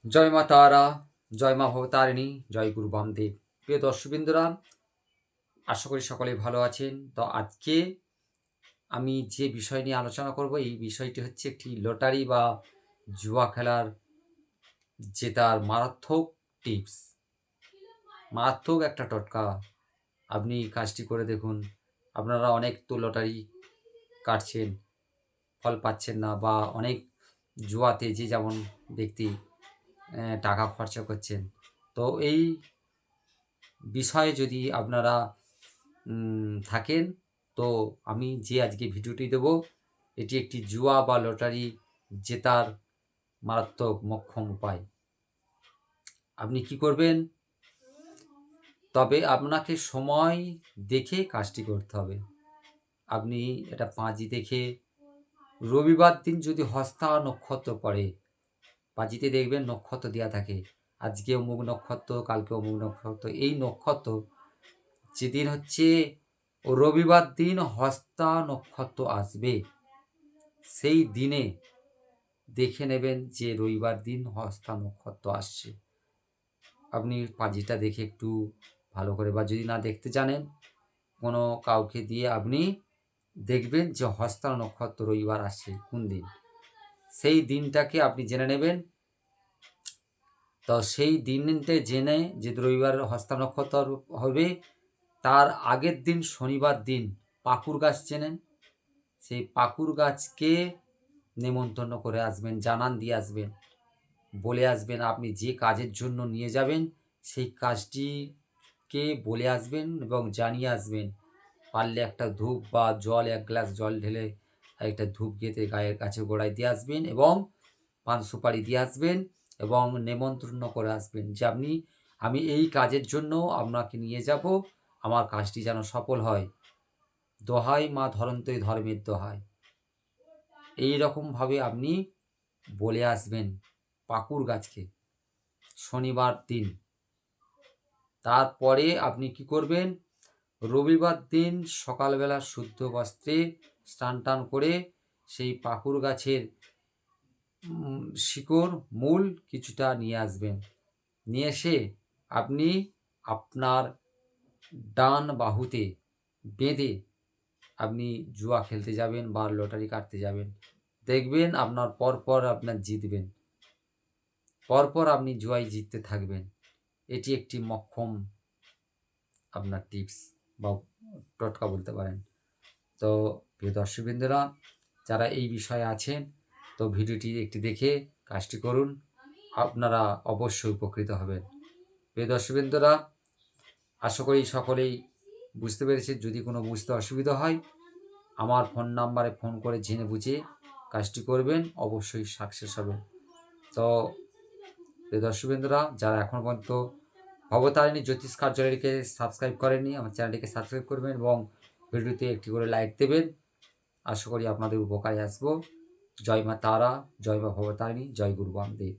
জয় মা তারা, জয় মা ভবতারিণী, জয় গুরু বামদেব। প্রিয় দর্শকবৃন্দরা, আশা করি সকলেই ভালো আছেন। তো আজকে আমি যে বিষয় নিয়ে আলোচনা করব, এই বিষয়টি হচ্ছে একটি লটারি বা জুয়া খেলার জেতার মারাত্মক টিপস, মারাত্মক একটা টোটকা। আপনি কাজটি করে দেখুন। আপনারা অনেক তো লটারি কাটছেন, ফল পাচ্ছেন না, বা অনেক জুয়াতে যে যেমন ব্যক্তি টাকা খরচা করছেন। তো এই বিষয়ে যদি আপনারা থাকেন, তো আমি যে আজকে ভিডিওটি দেব, এটি একটি জুয়া বা লটারি জেতার মারাত্মক মোক্ষম উপায়। আপনি কি করবেন? তবে আপনাকে সময় দেখে কাজটি করতে হবে। আপনি এটা পাঁজি দেখে, রবিবার দিন যদি হস্তা নক্ষত্র পড়ে, পাঁজিতে দেখবেন নক্ষত্র দেওয়া থাকে, আজকে অমুক নক্ষত্র, কালকে অমুক নক্ষত্র। এই নক্ষত্র যেদিন হচ্ছে রবিবার দিন হস্তা নক্ষত্র আসবে, সেই দিনে দেখে নেবেন যে রবিবার দিন হস্তা নক্ষত্র আসছে। আপনি পাঁজিটা দেখে একটু ভালো করে, বা যদি না দেখতে জানেন, কোনো কাউকে দিয়ে আপনি দেখবেন যে হস্তা নক্ষত্র রবিবার আসছে কোন দিন, সেই দিনটাকে আপনি জেনে নেবেন। তো সেই দিনটা জেনে যে রবিবার হস্তা নক্ষত্র হবে, তার আগের দিন শনিবার দিন পাকুর গাছ চেনেন, সেই পাকুর গাছকে নেমন্তন্ন করে আসবেন, জানান দিয়ে আসবেন, বলে আসবেন আপনি যে কাজের জন্য নিয়ে যাবেন সেই কাজটিকে বলে আসবেন এবং জানিয়ে আসবেন। পারলে একটা ধূপ বা জল, 1 গ্লাস জল ঢেলে একটা ধূপ গেঁথে গায়ের কাছে গোড়ায় দিয়ে আসবেন, এবং পান সুপারি দিয়ে আসবেন, এবং নেমন্তন্ন করে আসবেন যে আমি এই কাজের জন্য আপনাকে নিয়ে যাব, আমার কাজটি যেন সফল হয়। দোহাই মা ধরন্তই ধর্মের দোহাই। এই রকমভাবে আপনি বলে আসবেন পাকুর গাছকে শনিবার দিন। তারপরে আপনি কি করবেন? রবিবার দিন সকালবেলা শুদ্ধ বস্ত্রে স্নান টান করে সেই পাকুর গাছের শিকড় মূল কিছুটা নিয়ে আসবেন। নিয়ে এসে আপনি আপনার ডান বাহুতে বেঁধে আপনি জুয়া খেলতে যাবেন বা লটারি কাটতে যাবেন। দেখবেন আপনার পরপর আপনার জিতবেন, পরপর আপনি জুয়ায় জিততে থাকবেন। এটি একটি মক্ষম আপনার টিপস বা টোটকা বলতে পারেন। তো প্রিয় দর্শকবৃন্দরা, যারা এই বিষয়ে আছেন, তো ভিডিওটি একটি দেখে কাজটি করুন, আপনারা অবশ্যই উপকৃত হবেন। প্রিয় দর্শকবৃন্দরা, আশা করি সকলেই বুঝতে পেরেছে। যদি কোনো বুঝতে অসুবিধা হয়, আমার ফোন নাম্বারে ফোন করে জেনে বুঝে কাজটি করবেন, অবশ্যই সাকসেস হবেন। তো প্রিয় দর্শকবৃন্দরা, যারা এখনও পর্যন্ত ভবতারিণী জ্যোতিষ কার্যালয়কে সাবস্ক্রাইব করেননি, আমার চ্যানেলটিকে সাবস্ক্রাইব করবেন এবং ভিডিওতে একটি করে লাইক দেবেন। আশা করি আপনাদের উপকারে আসবো। জয় মা তারা, জয় মা ভবতারিণী, জয় গুরু বামদেব।